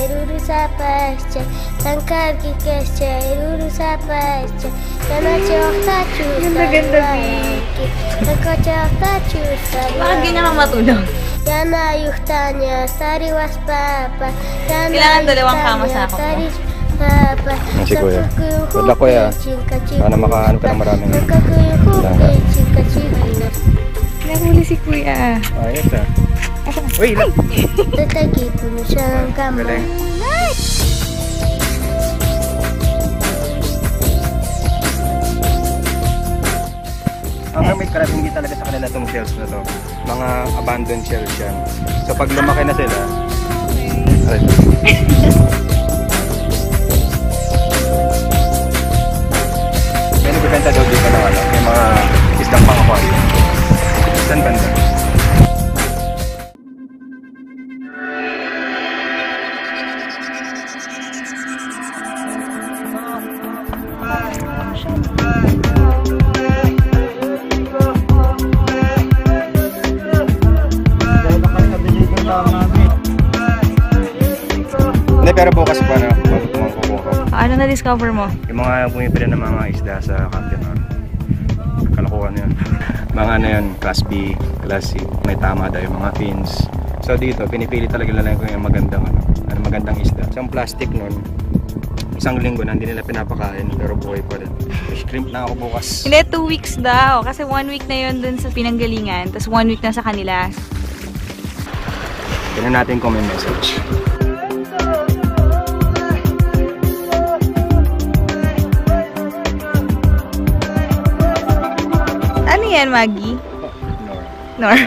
Ruru sapascha, tangkarki kescha, ruru sapascha. Yana chokta chusa. Ganda, Nako chokta chusa. Bakit ganyan kang matulog? Yana yuhtanya, sari was papa. Kailangan dalawang kama sa ako. Si Kuya. Good luck, Kuya. Sana makaano ka ng maraming. Nahuli si Kuya. Ayos ah. Uy, ilan? Tatagi po mo siya ng kamay. Galing. Ang may crab, hindi talaga sa kanila itong shells na to. Mga abandoned shells yan. So pag lumaki na sila, may nagbibenta daw dito na ano, may mga isdang pang-aquarium. Saan banda? Hindi, pero bukas pa na kukuha. Ano na-discover mo? Yung mga bumibili ng mga isda sa Campion. Kalakuha na yun. Mga ano yun, Class B, Class C. May tama daw yung mga fins. So dito, pinipili talaga nila yung magandang, magandang isda. Isang plastic nun, isang linggo na hindi nila pinapakain, pero buhay pa rin. Shrimp na ako bukas. Hindi, 2 weeks daw. Kasi 1 week na yun dun sa pinanggalingan. Tapos 1 week na sa kanila. Tignan natin kung may message. Ano yan, Maggie? Nor. Nor.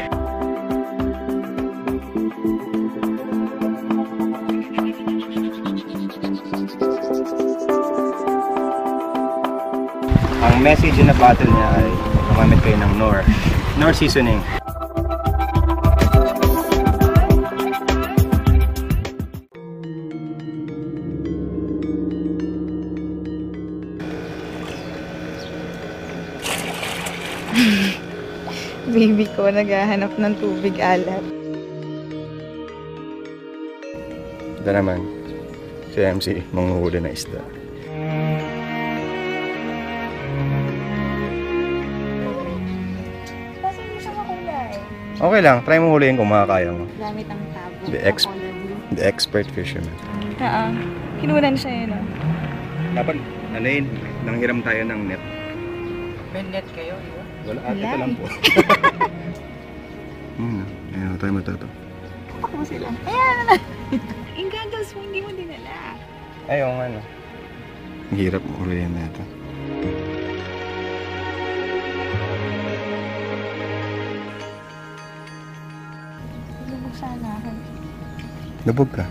Ang message na bottle niya ay gumamit kayo ng Nor. Nor seasoning. Baby ko, naghahanap ng tubig alat. Ito naman, si MC, manghuhuli na isda. Kasi hindi siya makulay. Okay lang, try mo huliin kung makakaya mo. Gamit ang tabo. The expert fisherman. Oo. Kinunan siya yun, no? Dapat, ano yun, nanghiram tayo ng net. May net kayo, di ba? Wala, ito lang po. Ayun, tayo mo ito. Ako mo sila. Ayan! Yung goggles mo, hindi mo dinala. Ayun, ano. Ang hirap mo huliin na ito. Lubog sana. Lubog ka.